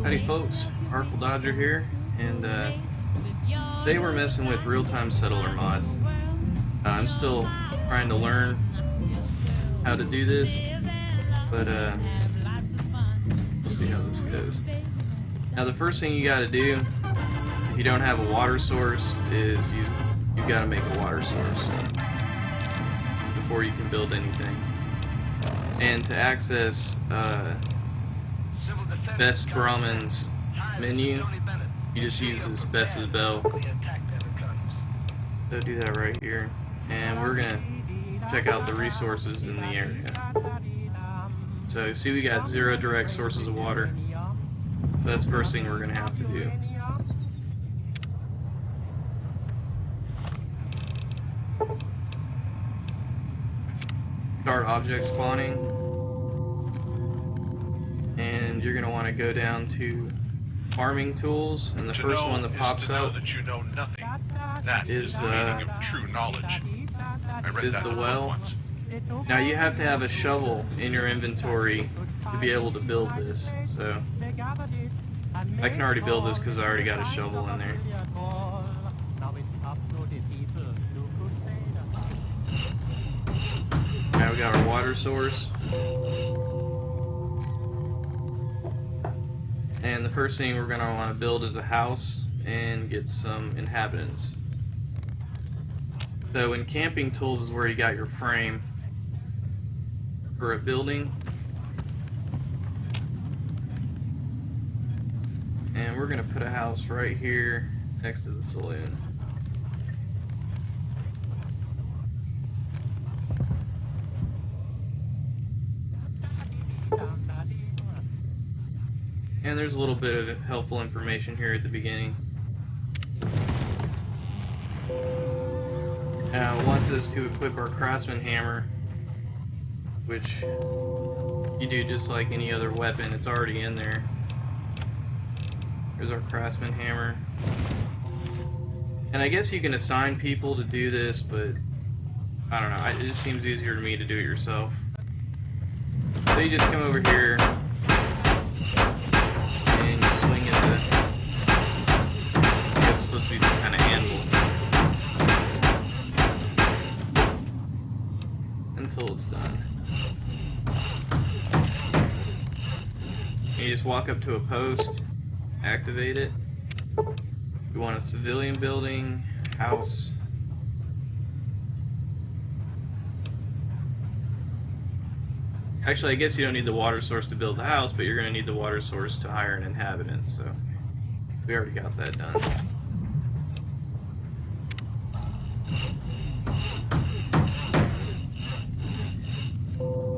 Howdy folks, Artful Dodger here, and today we're messing with Real-Time Settler mod. I'm still trying to learn how to do this, but we'll see how this goes. Now the first thing you gotta do, if you don't have a water source, is you've gotta make a water source before you can build anything. And to access Best Brahman's menu, you just use this Best's Bell. So do that right here, and we're gonna check out the resources in the area. So see, we got 0 direct sources of water. That's the first thing we're gonna have to do. Start object spawning. And you're going to want to go down to farming tools, and the first one that pops up that you know nothing. That is the meaning of true knowledge. I read is that the in a book well. once. Now you have to have a shovel in your inventory to be able to build this. So I can already build this because I already got a shovel in there. Now we got our water source. And the first thing we're going to want to build is a house and get some inhabitants. So in camping tools is where you got your frame for a building. And we're going to put a house right here next to the saloon. And there's a little bit of helpful information here at the beginning. Now it wants us to equip our craftsman hammer, which you do just like any other weapon, it's already in there. Here's our craftsman hammer. And I guess you can assign people to do this, but I don't know, it just seems easier to me to do it yourself. So you just come over here, until it's done. You just walk up to a post, activate it. We want a civilian building, house. Actually, I guess you don't need the water source to build the house, but you're going to need the water source to hire an inhabitant, so we already got that done.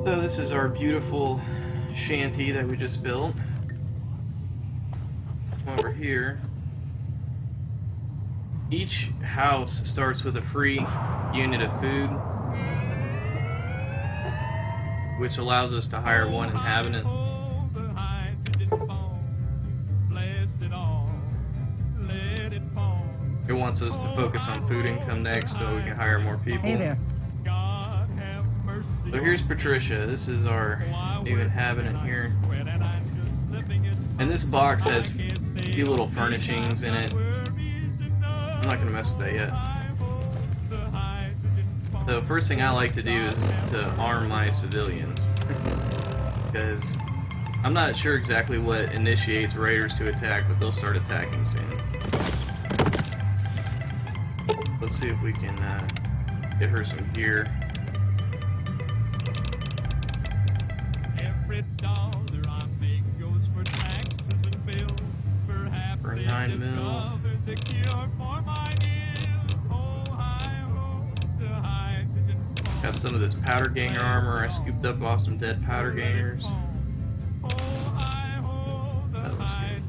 So this is our beautiful shanty that we just built. Come over here. Each house starts with a free unit of food, which allows us to hire 1 inhabitant. It wants us to focus on food income next so we can hire more people. Hey there. So here's Patricia. This is our new inhabitant here. And this box has a few little furnishings in it. I'm not going to mess with that yet. The first thing I like to do is to arm my civilians. Because I'm not sure exactly what initiates raiders to attack, but they'll start attacking soon. Let's see if we can get her some gear. For 9 mil. Got some of this powder ganger armor. I scooped up off some dead powder gangers. That looks good.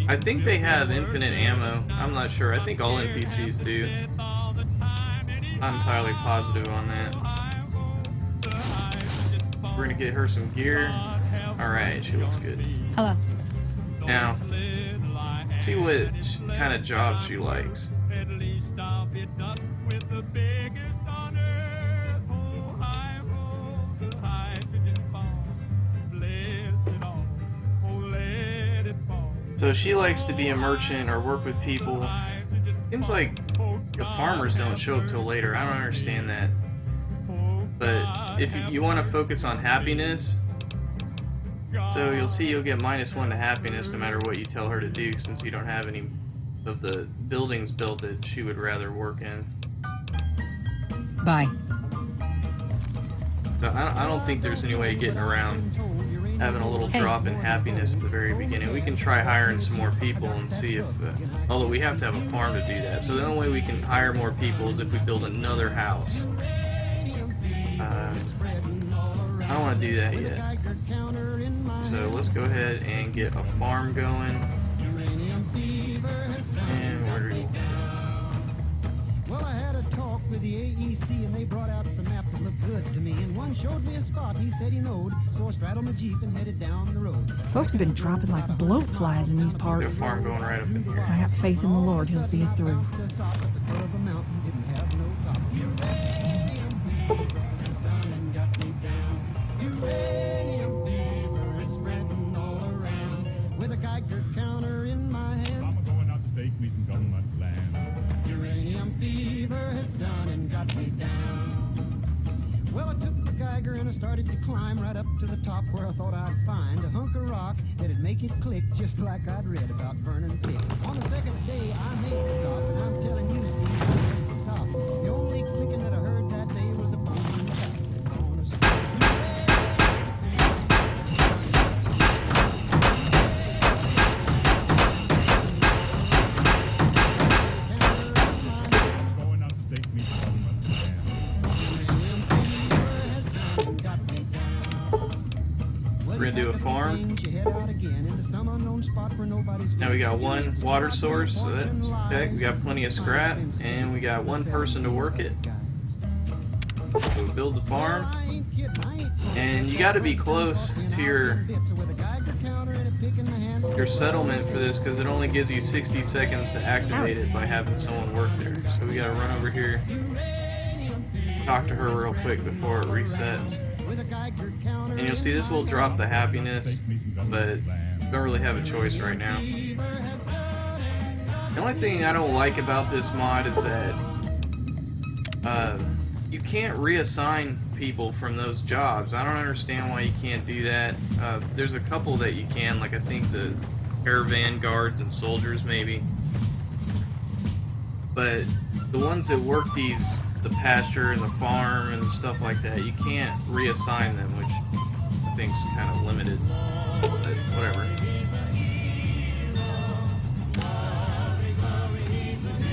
I think they have infinite ammo. I'm not sure. I think all NPCs do. Not entirely positive on that. gonna get her some gear. Alright, she looks good. Hello. Now, see what kind of job she likes. So she likes to be a merchant or work with people. Seems like the farmers don't show up till later. I don't understand that. But if you want to focus on happiness, so you'll see you'll get -1 to happiness no matter what you tell her to do, since you don't have any of the buildings built that she would rather work in. Bye. But I don't think there's any way of getting around having a little drop in happiness at the very beginning. We can try hiring some more people and see if, although we have to have a farm to do that. So the only way we can hire more people is if we build another house. I don't want to do that yet. So let's go ahead and get a farm going. And where do we go? Well, I had a talk with the AEC and they brought out some maps that looked good to me. And one showed me a spot he said he knowed, so I straddled my Jeep and headed down the road. Folks have been dropping like bloat flies in these Got a parts. farm going right up in here. I got faith in the Lord, he'll see us through. To stop at the foot of a mountain, didn't have no top. Uranium fever has done and got me down. Uranium fever is spreading all around. With a Geiger counter in my hand. I'm going out to take me some government land. Uranium fever has done and got me down. Well, I took the Geiger and I started to climb right up to the top where I thought I'd find a hunk of rock that'd make it click just like I'd read about Vernon Pick. On the second day, I made the drop, and I'm telling you, Steve, I had to stop. The only clicking that I heard that day was a bone in the back. On a Going out to take me some government land. We're gonna do a farm. Now we got one water source, so that's okay. We got plenty of scrap, and we got one person to work it. So we build the farm, and you got to be close to your settlement for this, because it only gives you 60 seconds to activate it by having someone work there. So we got to run over here, talk to her real quick before it resets. And you'll see this will drop the happiness, but don't really have a choice right now. The only thing I don't like about this mod is that you can't reassign people from those jobs. I don't understand why you can't do that. There's a couple that you can, like I think the caravan guards and soldiers maybe. But the ones that work the pasture and the farm and stuff like that, you can't reassign them, which I think is kind of limited, but whatever.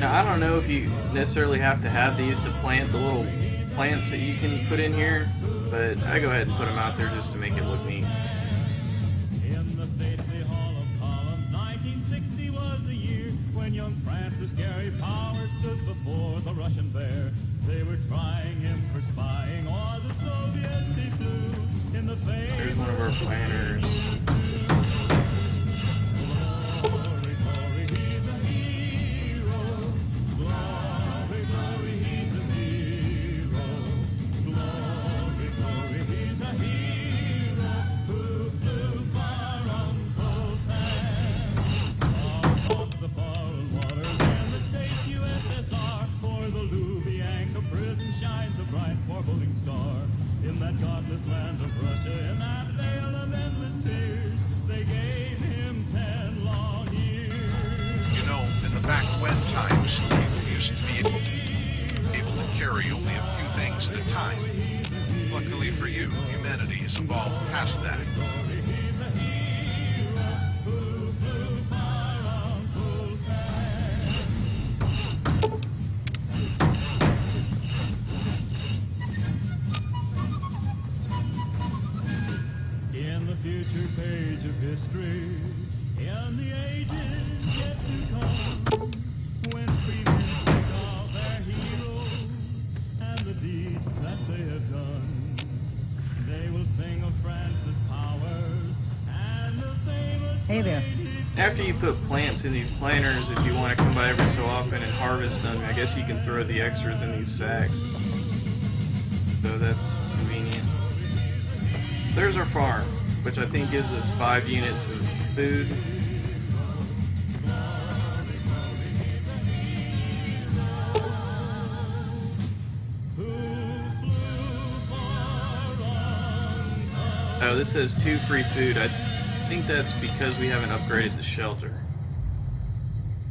Now I don't know if you necessarily have to have these to plant the little plants that you can put in here, but I go ahead and put them out there just to make it look neat. In the stately hall of columns, 1960 was the year when young Francis Gary Power stood before the Russian bear. They were trying him for spying, or the Soviets he flew in the face. There's one of our planters. Glory, glory, he's a hero. Glory, glory, he's a hero. Glory, glory, he's a hero who flew far on Voltaire. Off the foreign waters and the state USSR, for the Lubyanka prison shines a bright foreboding star. In that godless land of Russia, in that vale of endless tears, they gave him 10 long years. You know, in the back when times, people used to be able to carry only a few things at a time. Luckily for you, humanity has evolved past that. In the future page of history, in the ages yet to come, when free men think of their heroes and the deeds that they have done, they will sing Hey there. After you put plants in these planters, if you want to come by every so often and harvest them, I guess you can throw the extras in these sacks. So that's convenient. There's our farm, which I think gives us 5 units of food. Oh, this says 2 free food. I think that's because we haven't upgraded the shelter.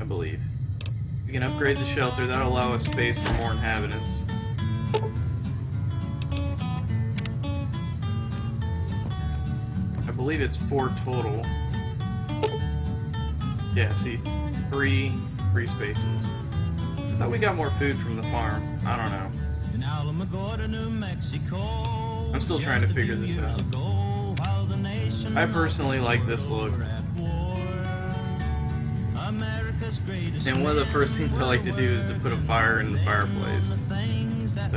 I believe. We can upgrade the shelter, that'll allow us space for more inhabitants. I believe it's 4 total. Yeah, see, 3 free spaces. I thought we got more food from the farm. I don't know. In Alamogordo, New Mexico. I'm still trying to figure this out. I personally like this look. And one of the first things I like to do is to put a fire in the fireplace. So,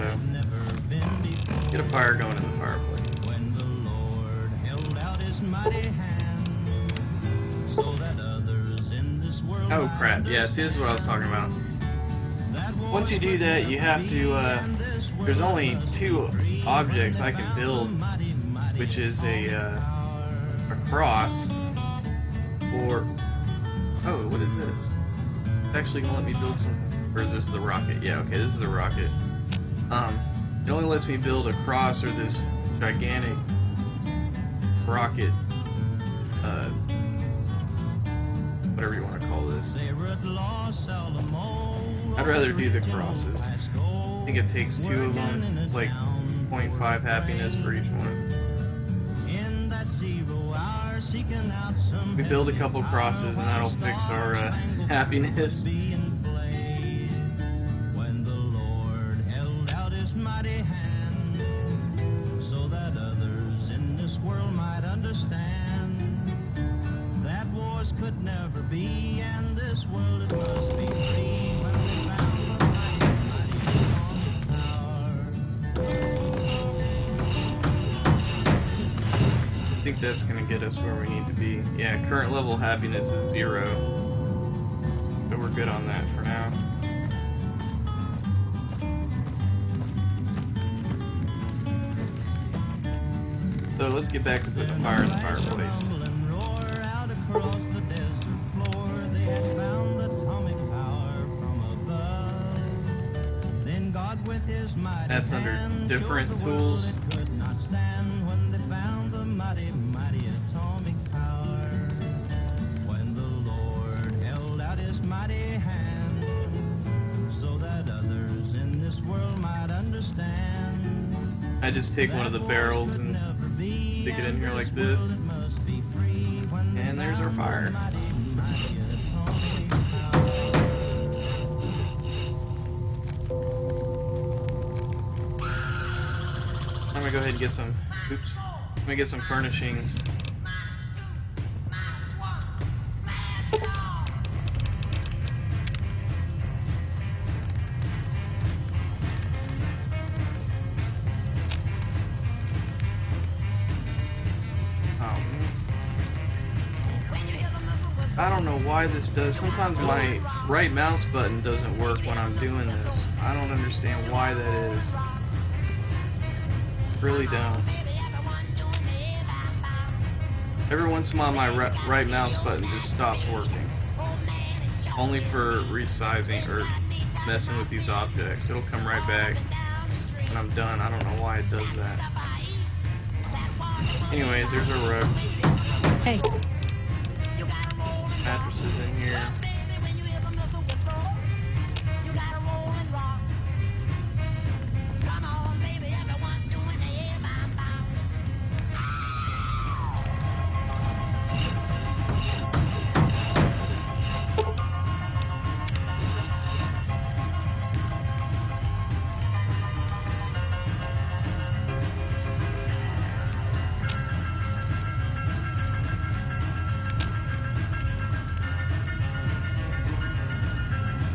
get a fire going in the fireplace. When the Lord held out his mighty hand, so that others in this world. Oh crap, yes, this is what I was talking about. Once you do that, you have to, there's only 2 objects I can build, which is a cross, or, oh, what is this? It's actually gonna let me build something. Or is this the rocket? Yeah, okay, this is the rocket. It only lets me build a cross or this gigantic rocket, whatever you want to call this. I'd rather do the crosses. I think it takes 2 of them. It's like 0.5 happiness for each one. We build a couple crosses and that'll fix our happiness. When the Lord held out his mighty hand, so that others in this world might understand that wars could never be, and this world it must be free. When we found the mighty atomic I think that's gonna get us where we need to be. Yeah, current level happiness is 0. So we're good on that for now. So let's get back to putting the fire in the fireplace. That's under different tools. I just take one of the barrels and stick it in here like this, and there's our fire. I'm gonna go ahead and get some, oops, I'm gonna get some furnishings. I don't know why this does. Sometimes my right mouse button doesn't work when I'm doing this. I don't understand why that is. Really don't. Every once in a while my right mouse button just stops working. Only for resizing or messing with these objects. It'll come right back when I'm done. I don't know why it does that. Anyways, there's our rug. Hey. Mattresses in here.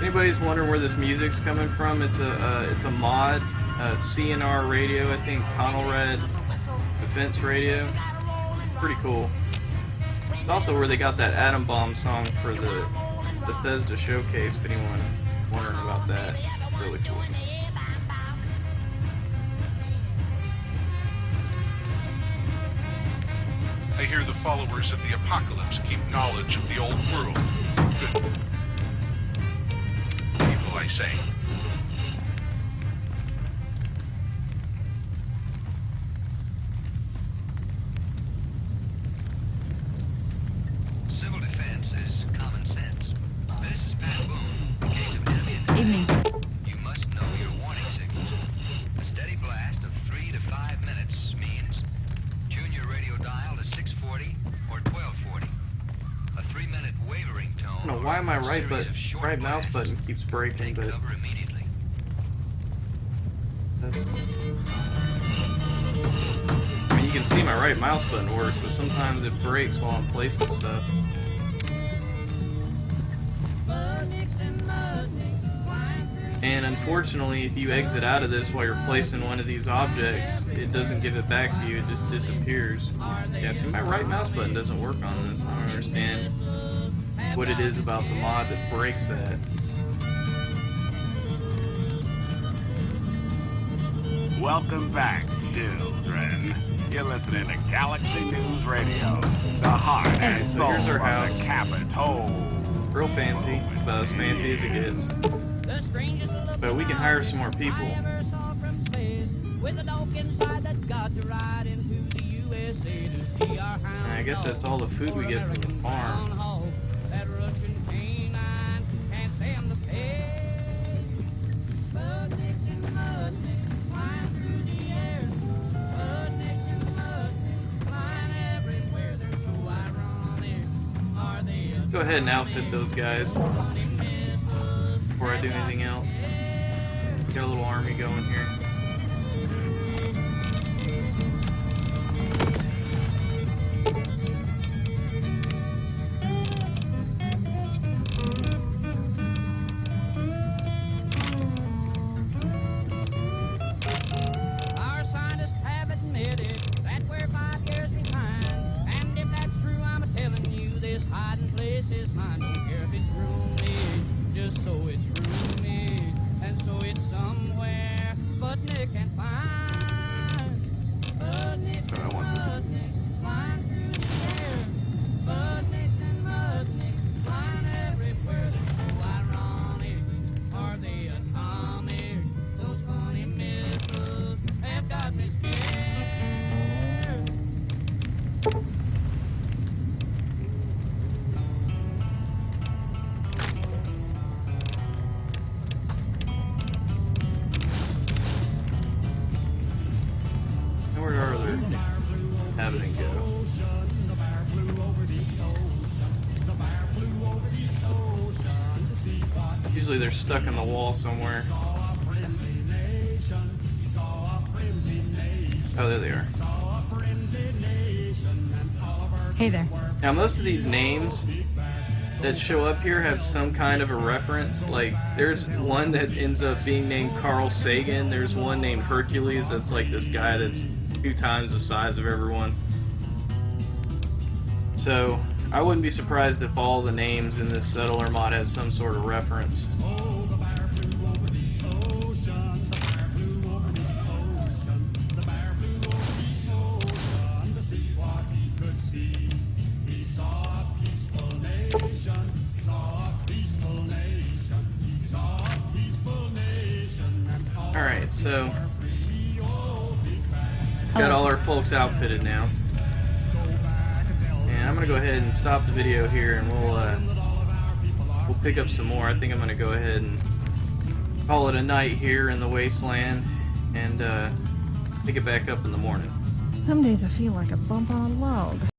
Anybody's wondering where this music's coming from? It's a mod, CNR radio, I think, Conelred Defense Radio. Pretty cool. It's also where they got that Atom Bomb song for the Bethesda showcase, if anyone wondering about that. Really cool song. I hear the followers of the apocalypse keep knowledge of the old world. Good people, I say. Civil defense is common sense. This is Pat Boone. In case of enemy attack, Evening. you must know your warning signals. A steady blast of 3 to 5 minutes means tune your radio dial to 640 or 1240. A 3-minute wavering tone. I don't know why my or a series of short right mouse blasts. button keeps breaking, Take but cover immediately. I mean, you can see my right mouse button works, but sometimes it breaks while I'm placing stuff. And unfortunately, if you exit out of this while you're placing one of these objects, it doesn't give it back to you, it just disappears. Yeah, see, my right mouse button doesn't work on this. I don't understand what it is about the mod that breaks that. Welcome back, children. You're listening to Galaxy News Radio, the heart and so soul here's our of house. the Capitol. Real fancy. It's about as fancy as it gets. But we can hire some more people. And I guess that's all the food we get from the farm. Go ahead and outfit those guys before I do anything else. Got a little army going here. Our scientists have admitted that we're 5 years behind. And if that's true, I'm telling you, this hiding place is mine. Don't care if it's roomy, just so it's roomy. And so it's somewhere but Nick can find. But Nick's Oh, I and want this. Mudniks flying through the air. But Nick's and Mudniks flying everywhere. They're so ironic. Are they atomic? Those funny missiles have got me scared. And where are they? Having it go. Usually they're stuck in the wall somewhere. Oh, there they are. Hey there. Now, most of these names that show up here have some kind of a reference. Like, there's one that ends up being named Carl Sagan. There's one named Hercules that's like this guy that's 2 times the size of everyone. So, I wouldn't be surprised if all the names in this settler mod have some sort of reference. Alright, so got all our folks outfitted now. And I'm gonna go ahead and stop the video here and we'll pick up some more. I think I'm gonna go ahead and call it a night here in the wasteland and pick it back up in the morning. Some days I feel like a bump on a log.